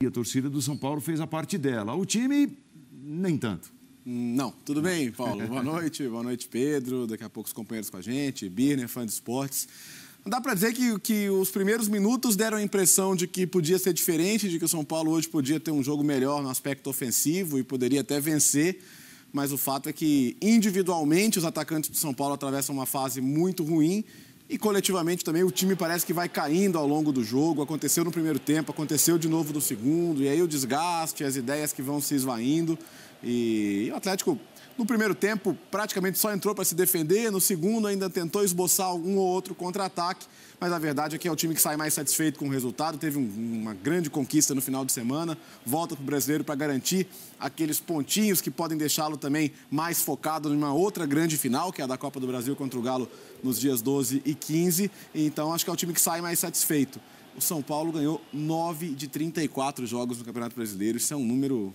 E a torcida do São Paulo fez a parte dela. O time, nem tanto. Não, tudo bem, Paulo? Boa noite, Pedro. Daqui a pouco os companheiros com a gente, Birner, fã de esportes. Dá para dizer que os primeiros minutos deram a impressão de que podia ser diferente, de que o São Paulo hoje podia ter um jogo melhor no aspecto ofensivo e poderia até vencer, mas o fato é que, individualmente, os atacantes do São Paulo atravessam uma fase muito ruim e, coletivamente, também o time parece que vai caindo ao longo do jogo. Aconteceu no primeiro tempo, aconteceu de novo no segundo, e aí o desgaste, as ideias que vão se esvaindo. E o Atlético, no primeiro tempo, praticamente só entrou para se defender, no segundo ainda tentou esboçar um ou outro contra-ataque, mas a verdade é que é o time que sai mais satisfeito com o resultado, teve uma grande conquista no final de semana, volta para o Brasileiro para garantir aqueles pontinhos que podem deixá-lo também mais focado numa outra grande final, que é a da Copa do Brasil contra o Galo nos dias 12 e 15, então acho que é o time que sai mais satisfeito. O São Paulo ganhou 9 de 34 jogos no Campeonato Brasileiro, isso é um número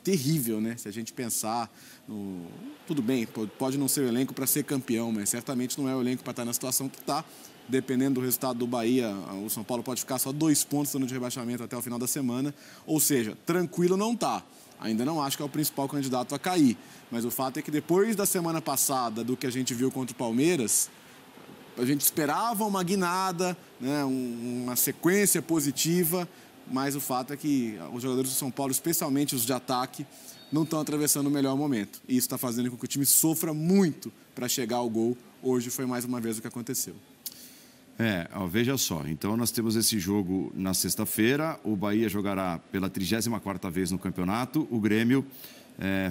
terrível, né? Se a gente pensar no... Tudo bem, pode não ser o elenco para ser campeão, mas certamente não é o elenco para estar na situação que está. Dependendo do resultado do Bahia, o São Paulo pode ficar só 2 pontos no de rebaixamento até o final da semana. Ou seja, tranquilo não está. Ainda não acho que é o principal candidato a cair. Mas o fato é que depois da semana passada, do que a gente viu contra o Palmeiras, a gente esperava uma guinada, né? Uma sequência positiva, mas o fato é que os jogadores do São Paulo, especialmente os de ataque, não estão atravessando o melhor momento. E isso está fazendo com que o time sofra muito para chegar ao gol. Hoje foi mais uma vez o que aconteceu. Veja só, então nós temos esse jogo na sexta-feira, o Bahia jogará pela 34ª vez no campeonato, o Grêmio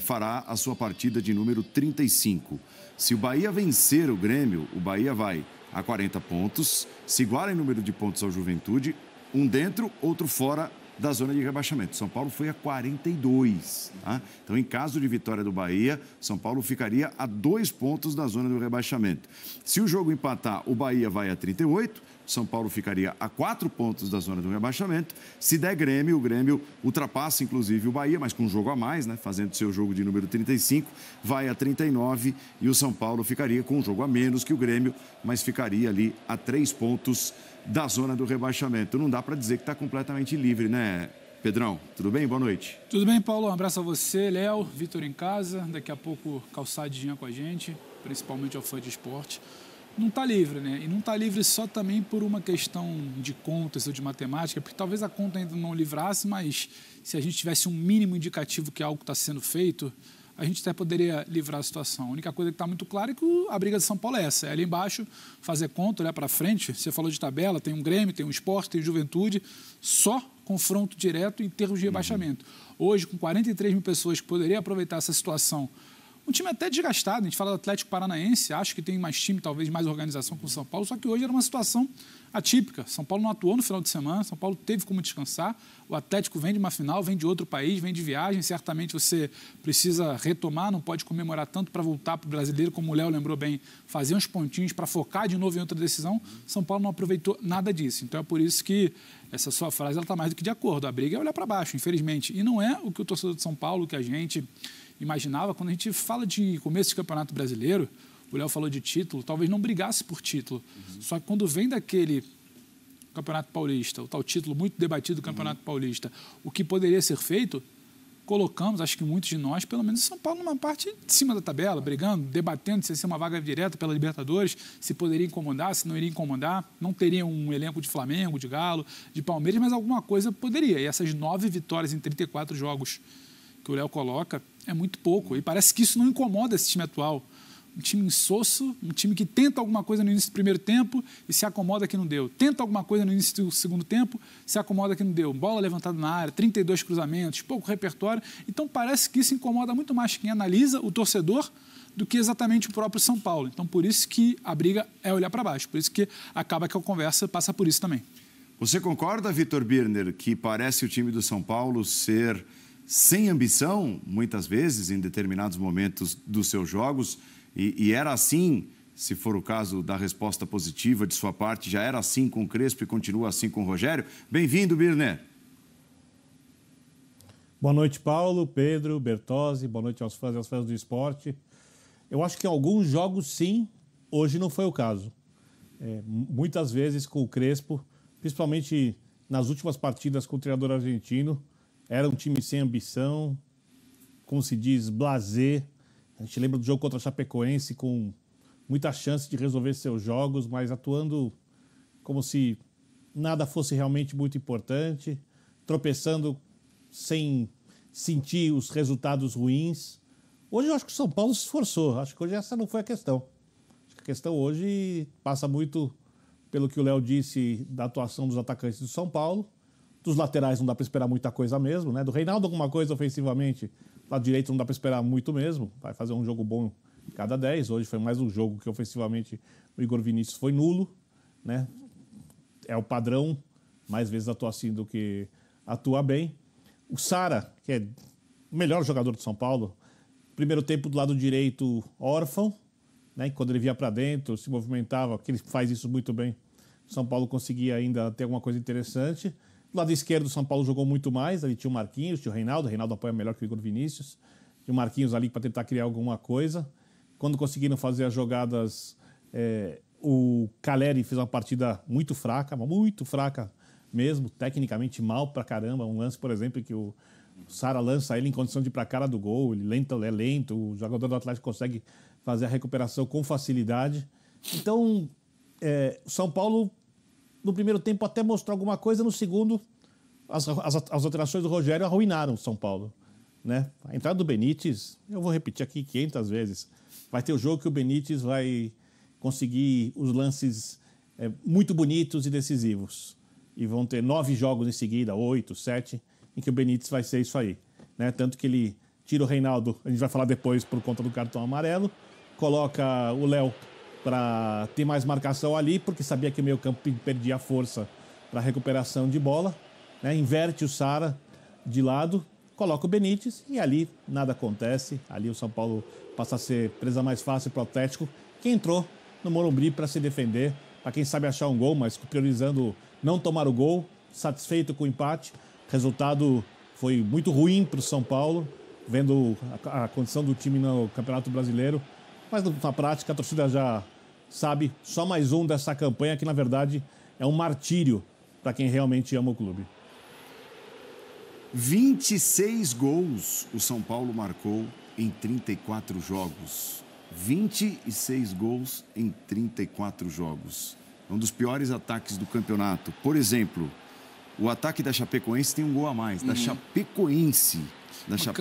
fará a sua partida de número 35. Se o Bahia vencer o Grêmio, o Bahia vai a 40 pontos, se iguala em número de pontos ao Juventude, um dentro, outro fora da zona de rebaixamento. São Paulo foi a 42. Tá? Então, em caso de vitória do Bahia, São Paulo ficaria a 2 pontos da zona do rebaixamento. Se o jogo empatar, o Bahia vai a 38, São Paulo ficaria a 4 pontos da zona do rebaixamento. Se der Grêmio, o Grêmio ultrapassa, inclusive, o Bahia, mas com um jogo a mais, né? Fazendo seu jogo de número 35, vai a 39 e o São Paulo ficaria com um jogo a menos que o Grêmio, mas ficaria ali a 3 pontos da zona do rebaixamento. Não dá para dizer que está completamente livre, né, Pedrão? Tudo bem? Boa noite. Tudo bem, Paulo? Um abraço a você, Léo, Vitor em casa. Daqui a pouco, Calçadinha com a gente, principalmente ao fã de esporte. Não está livre, né? E não está livre só também por uma questão de contas ou de matemática, porque talvez a conta ainda não livrasse, mas se a gente tivesse um mínimo indicativo que algo está sendo feito, a gente até poderia livrar a situação. A única coisa que está muito clara é que a briga de São Paulo é essa. É ali embaixo, fazer conta, olhar para frente. Você falou de tabela, tem um Grêmio, tem um Sport, tem Juventude. Só confronto direto em termos de rebaixamento. Hoje, com 43 mil pessoas que poderiam aproveitar essa situação, um time até desgastado, a gente fala do Atlético Paranaense, acho que tem mais time, talvez mais organização que o São Paulo, só que hoje era uma situação atípica. São Paulo não atuou no final de semana, São Paulo teve como descansar, o Atlético vem de uma final, vem de outro país, vem de viagem, certamente você precisa retomar, não pode comemorar tanto para voltar para o Brasileiro, como o Léo lembrou bem, fazer uns pontinhos para focar de novo em outra decisão. São Paulo não aproveitou nada disso, então é por isso que essa sua frase está mais do que de acordo, a briga é olhar para baixo, infelizmente, e não é o que o torcedor de São Paulo, que a gente imaginava, quando a gente fala de começo de Campeonato Brasileiro, o Léo falou de título, talvez não brigasse por título. Só que quando vem daquele Campeonato Paulista, o tal título muito debatido do Campeonato Paulista, o que poderia ser feito, colocamos, acho que muitos de nós, pelo menos São Paulo, numa parte de cima da tabela, brigando, debatendo se ia ser uma vaga direta pela Libertadores, se poderia incomodar, se não iria incomodar, não teria um elenco de Flamengo, de Galo, de Palmeiras, mas alguma coisa poderia. E essas 9 vitórias em 34 jogos que o Léo coloca, é muito pouco. E parece que isso não incomoda esse time atual. Um time insosso, um time que tenta alguma coisa no início do primeiro tempo e se acomoda que não deu. Tenta alguma coisa no início do segundo tempo, se acomoda que não deu. Bola levantada na área, 32 cruzamentos, pouco repertório. Então parece que isso incomoda muito mais quem analisa, o torcedor, do que exatamente o próprio São Paulo. Então por isso que a briga é olhar para baixo. Por isso que acaba que a conversa passa por isso também. Você concorda, Vitor Birner, que parece o time do São Paulo ser sem ambição, muitas vezes, em determinados momentos dos seus jogos, e era assim, se for o caso da resposta positiva de sua parte, já era assim com o Crespo e continua assim com o Rogério? Bem-vindo, Birner. Boa noite, Paulo, Pedro, Bertozzi, boa noite aos fãs e aos fãs do esporte. Eu acho que em alguns jogos, sim, hoje não foi o caso. Muitas vezes com o Crespo, principalmente nas últimas partidas com o treinador argentino, era um time sem ambição, como se diz, blasé. A gente lembra do jogo contra a Chapecoense com muita chance de resolver seus jogos, mas atuando como se nada fosse realmente muito importante, tropeçando sem sentir os resultados ruins. Hoje eu acho que o São Paulo se esforçou, acho que hoje essa não foi a questão. Acho que a questão hoje passa muito pelo que o Léo disse da atuação dos atacantes do São Paulo. Dos laterais não dá para esperar muita coisa mesmo, né? Do Reinaldo alguma coisa ofensivamente, lado direito não dá para esperar muito mesmo, vai fazer um jogo bom cada 10, hoje foi mais um jogo que ofensivamente o Igor Vinícius foi nulo, né? É o padrão, mais vezes atua assim do que atua bem. O Sara, que é o melhor jogador do São Paulo, primeiro tempo do lado direito órfão, né? Quando ele via para dentro, se movimentava, que ele faz isso muito bem, o São Paulo conseguia ainda ter alguma coisa interessante. Do lado esquerdo, o São Paulo jogou muito mais, ali tinha o Marquinhos, tinha o Reinaldo apoia melhor que o Igor Vinícius, tinha o Marquinhos ali para tentar criar alguma coisa. Quando conseguiram fazer as jogadas, o Caleri fez uma partida muito fraca mesmo, tecnicamente mal pra caramba. Um lance, por exemplo, que o Sara lança ele em condição de ir pra cara do gol, ele é lento, o jogador do Atlético consegue fazer a recuperação com facilidade. Então, o São Paulo, no primeiro tempo, até mostrou alguma coisa, no segundo, as alterações do Rogério arruinaram o São Paulo, né? A entrada do Benítez, eu vou repetir aqui 500 vezes, vai ter o jogo que o Benítez vai conseguir os lances muito bonitos e decisivos. E vão ter 9 jogos em seguida, 8, 7, em que o Benítez vai ser isso aí, né? Tanto que ele tira o Reinaldo, a gente vai falar depois por conta do cartão amarelo, coloca o Léo para ter mais marcação ali, porque sabia que o meio-campo perdia força para recuperação de bola, né? Inverte o Sara de lado, coloca o Benítez e ali nada acontece. Ali o São Paulo passa a ser presa mais fácil para o Atlético, que entrou no Morumbi para se defender, para quem sabe achar um gol, mas priorizando não tomar o gol, satisfeito com o empate. O resultado foi muito ruim para o São Paulo, vendo a condição do time no Campeonato Brasileiro, mas na prática a torcida já sabe, só mais um dessa campanha que na verdade é um martírio para quem realmente ama o clube. 26 gols o São Paulo marcou em 34 jogos. 26 gols em 34 jogos. Um dos piores ataques do campeonato. Por exemplo, o ataque da Chapecoense tem um gol a mais. Da Chapecoense.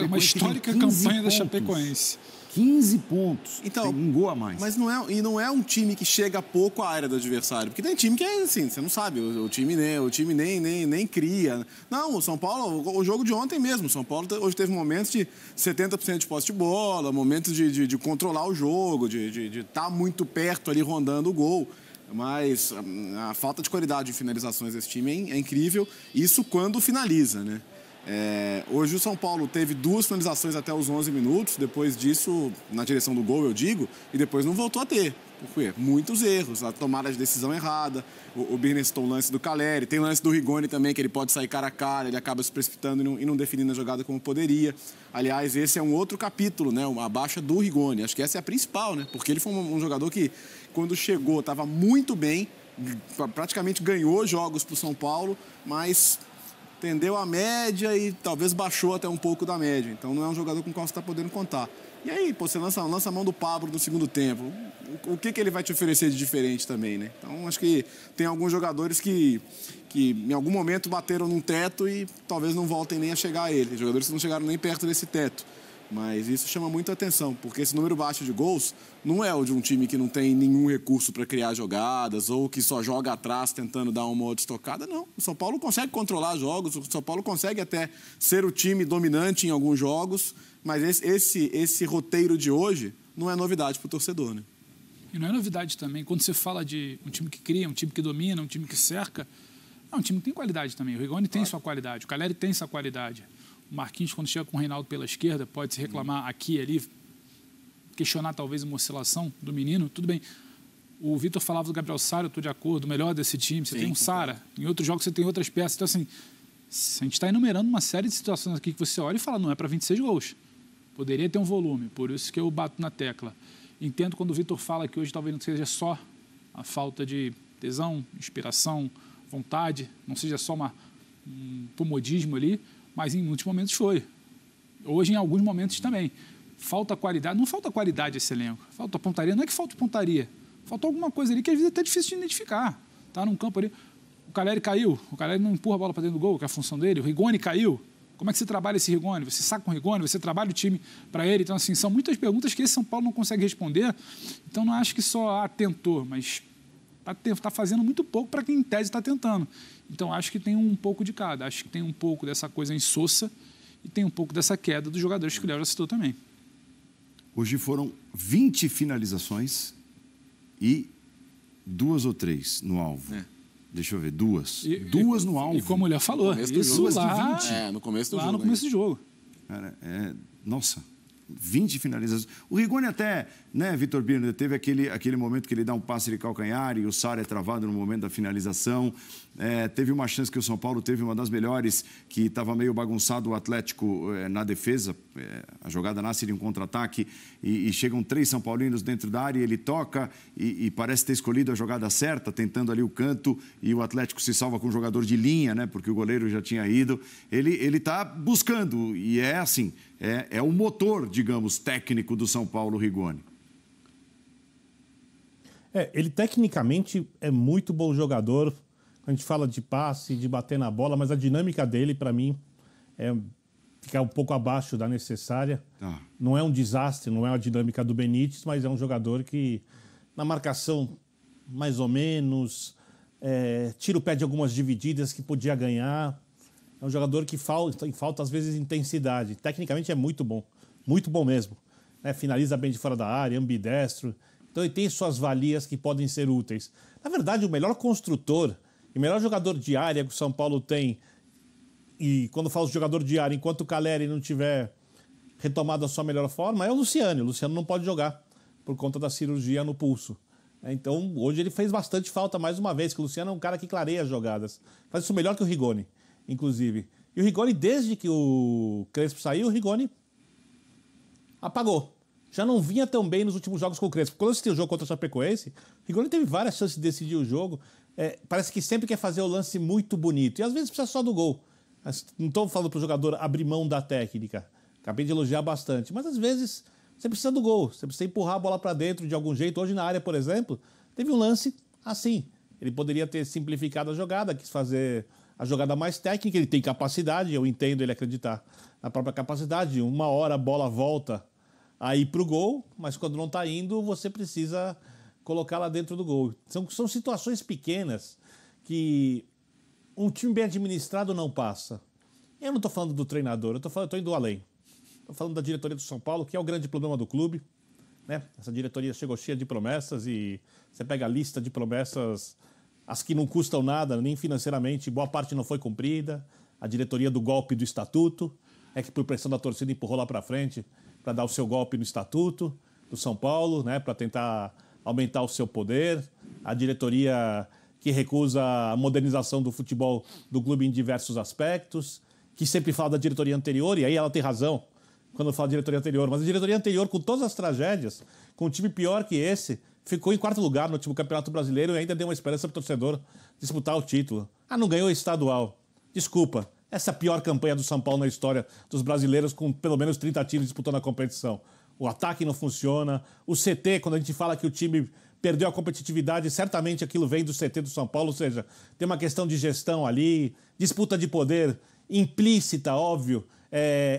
Uma histórica campanha da Chapecoense. 15 pontos, então, tem um gol a mais. Mas não é um time que chega pouco à área do adversário. Porque tem time que é assim, você não sabe, o time nem cria. Não, o São Paulo, o jogo de ontem mesmo, o São Paulo hoje teve momentos de 70% de posse de bola, momentos de controlar o jogo, de estar muito perto ali rondando o gol. Mas a falta de qualidade de finalizações desse time é incrível. Isso quando finaliza, né? Hoje o São Paulo teve 2 finalizações até os 11 minutos, depois disso, na direção do gol, eu digo, e depois não voltou a ter. Por quê? Muitos erros, a tomada de decisão errada, o Birner citou o lance do Caleri, tem o lance do Rigoni também, que ele pode sair cara a cara, ele acaba se precipitando e não definindo a jogada como poderia. Aliás, esse é um outro capítulo, né? A baixa do Rigoni, acho que essa é a principal, né? Porque ele foi um jogador que, quando chegou, estava muito bem, praticamente ganhou jogos para o São Paulo, mas tendeu a média e talvez baixou até um pouco da média. Então não é um jogador com o qual você está podendo contar. E aí, você lança a mão do Pablo no segundo tempo. O que ele vai te oferecer de diferente também, né? Então acho que tem alguns jogadores que em algum momento bateram num teto e talvez não voltem nem a chegar a ele. Tem jogadores que não chegaram nem perto desse teto. Mas isso chama muito atenção, porque esse número baixo de gols não é o de um time que não tem nenhum recurso para criar jogadas ou que só joga atrás tentando dar uma outra estocada, não. O São Paulo consegue controlar jogos, o São Paulo consegue até ser o time dominante em alguns jogos, mas esse roteiro de hoje não é novidade para o torcedor, né? E não é novidade também, quando você fala de um time que cria, um time que domina, um time que cerca, é um time que tem qualidade também. O Rigoni tem sua qualidade, o Caleri tem sua qualidade. O Marquinhos, quando chega com o Reinaldo pela esquerda, pode se reclamar aqui e ali, questionar talvez uma oscilação do menino, tudo bem. O Vitor falava do Gabriel Sara, eu estou de acordo, o melhor desse time, você tem um Sara, em outros jogos você tem outras peças. Então, assim, a gente está enumerando uma série de situações aqui que você olha e fala, não é para 26 gols. Poderia ter um volume, por isso que eu bato na tecla. Entendo quando o Vitor fala que hoje talvez não seja só a falta de tesão, inspiração, vontade, não seja só um comodismo ali, mas em muitos momentos foi. Hoje, em alguns momentos também. Falta qualidade, não falta qualidade esse elenco, falta pontaria, não é que falta pontaria, falta alguma coisa ali que às vezes é até difícil de identificar. Tá num campo ali, o Caleri caiu, o Caleri não empurra a bola para dentro do gol, que é a função dele, o Rigoni caiu. Como é que você trabalha esse Rigoni? Você saca um Rigoni, você trabalha o time para ele. Então, assim, são muitas perguntas que esse São Paulo não consegue responder. Então, não acho que só tentou, mas está fazendo muito pouco para quem, em tese, está tentando. Então, acho que tem um pouco de cada. Acho que tem um pouco dessa coisa insossa e tem um pouco dessa queda dos jogadores que o Léo já citou também. Hoje foram 20 finalizações e 2 ou 3 no alvo. Deixa eu ver, 2. 2 no alvo. E como o Léo falou, isso lá... no começo do lá jogo. No começo do jogo. Cara, nossa, 20 finalizações. O Rigoni até, né, Vitor Birner, teve aquele momento que ele dá um passe de calcanhar e o Sara é travado no momento da finalização. Teve uma chance que o São Paulo teve, uma das melhores, que estava meio bagunçado o Atlético na defesa. A jogada nasce de um contra-ataque e chegam 3 São Paulinos dentro da área e ele toca e parece ter escolhido a jogada certa, tentando ali o canto, e o Atlético se salva com um jogador de linha, né, porque o goleiro já tinha ido. Ele está buscando e assim, é o motor, digamos, técnico do São Paulo, Rigoni. Ele tecnicamente é muito bom jogador. A gente fala de passe, de bater na bola, mas a dinâmica dele, para mim, fica um pouco abaixo da necessária. Não é um desastre, não é a dinâmica do Benítez, mas é um jogador que, na marcação, mais ou menos, tira o pé de algumas divididas que podia ganhar. É um jogador que falta às vezes, intensidade. Tecnicamente é muito bom mesmo. Finaliza bem de fora da área, ambidestro. Então ele tem suas valias que podem ser úteis. Na verdade, o melhor construtor e melhor jogador de área que o São Paulo tem, e quando falo de jogador de área, enquanto o Caleri não tiver retomado a sua melhor forma, é o Luciano. O Luciano não pode jogar por conta da cirurgia no pulso. Então, hoje ele fez bastante falta mais uma vez, que o Luciano é um cara que clareia as jogadas. Faz isso melhor que o Rigoni, inclusive. E o Rigoni, desde que o Crespo saiu, o Rigoni apagou. Já não vinha tão bem nos últimos jogos com o Crespo. Quando eu assisti o jogo contra o Chapecoense, o Rigoni teve várias chances de decidir o jogo. Parece que sempre quer fazer o lance muito bonito. E às vezes precisa só do gol. Não estou falando para o jogador abrir mão da técnica. Acabei de elogiar bastante. Mas às vezes você precisa do gol. Você precisa empurrar a bola para dentro de algum jeito. Hoje na área, por exemplo, teve um lance assim. Ele poderia ter simplificado a jogada, quis fazer a jogada mais técnica. Ele tem capacidade, eu entendo ele acreditar na própria capacidade. Uma hora a bola volta a ir para o gol, mas quando não está indo, você precisa colocar lá dentro do gol. São situações pequenas que um time bem administrado não passa. Eu não estou falando do treinador, eu estou indo além. Estou falando da diretoria do São Paulo, que é o grande problema do clube. Essa diretoria chegou cheia de promessas e você pega a lista de promessas, as que não custam nada, nem financeiramente, boa parte não foi cumprida. A diretoria do golpe do estatuto, que por pressão da torcida empurrou lá para frente para dar o seu golpe no estatuto do São Paulo, para tentar aumentar o seu poder. A diretoria que recusa a modernização do futebol do clube em diversos aspectos, que sempre fala da diretoria anterior, e aí ela tem razão quando fala da diretoria anterior, mas a diretoria anterior, com todas as tragédias, com um time pior que esse, ficou em 4º lugar no último Campeonato Brasileiro e ainda deu uma esperança para o torcedor disputar o título. Não ganhou o estadual. Desculpa, essa é a pior campanha do São Paulo na história dos brasileiros, com pelo menos 30 times disputando a competição. O ataque não funciona. O CT, quando a gente fala que o time perdeu a competitividade, certamente aquilo vem do CT do São Paulo, ou seja, tem uma questão de gestão ali, disputa de poder implícita, óbvio,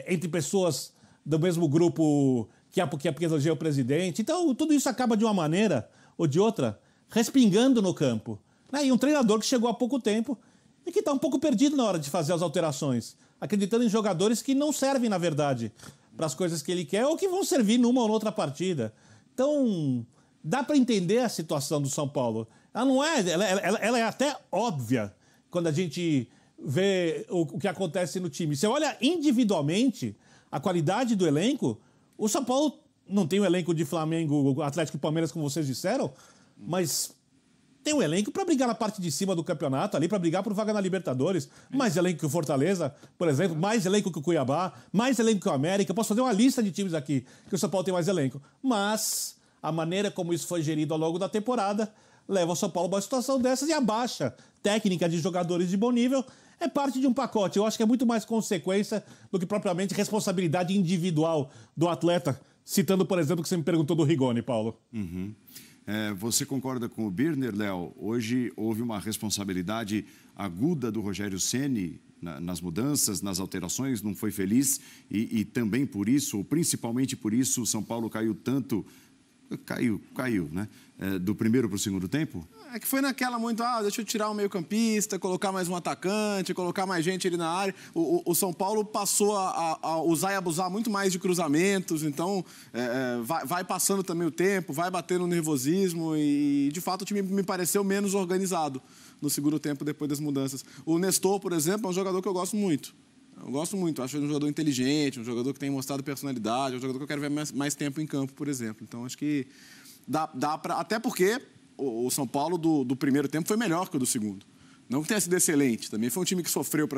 entre pessoas do mesmo grupo que elegeu o presidente. Então, tudo isso acaba de uma maneira ou de outra respingando no campo. E um treinador que chegou há pouco tempo e que está um pouco perdido na hora de fazer as alterações, acreditando em jogadores que não servem, na verdade, para as coisas que ele quer ou que vão servir numa ou noutra partida. Então, dá para entender a situação do São Paulo. Ela é até óbvia quando a gente vê o que acontece no time. Você olha individualmente a qualidade do elenco, o São Paulo não tem um elenco de Flamengo, Atlético e Palmeiras, como vocês disseram, mas tem um elenco para brigar na parte de cima do campeonato, ali para brigar por vaga na Libertadores. Mais elenco que o Fortaleza, por exemplo, mais elenco que o Cuiabá, mais elenco que o América. Eu posso fazer uma lista de times aqui que o São Paulo tem mais elenco. Mas a maneira como isso foi gerido ao longo da temporada leva o São Paulo a uma situação dessas e a baixa técnica de jogadores de bom nível é parte de um pacote. Eu acho que é muito mais consequência do que propriamente responsabilidade individual do atleta. Citando, por exemplo, o que você me perguntou do Rigoni, Paulo. Uhum. Você concorda com o Birner, Léo? Hoje houve uma responsabilidade aguda do Rogério Ceni nas mudanças, nas alterações, não foi feliz e também por isso, ou principalmente por isso, o São Paulo caiu tanto... Caiu, né? Do primeiro para o segundo tempo? É que foi naquela muito, deixa eu tirar um meio-campista, colocar mais um atacante, colocar mais gente ali na área. O São Paulo passou a usar e abusar muito mais de cruzamentos, então vai passando também o tempo, vai batendo o nervosismo e, de fato, o time me pareceu menos organizado no segundo tempo depois das mudanças. O Nestor, por exemplo, é um jogador que eu gosto muito. Acho ele um jogador inteligente, um jogador que tem mostrado personalidade, um jogador que eu quero ver mais tempo em campo, por exemplo. Então, acho que dá para... Até porque o São Paulo do primeiro tempo foi melhor que o do segundo. Não que tenha sido excelente, também foi um time que sofreu para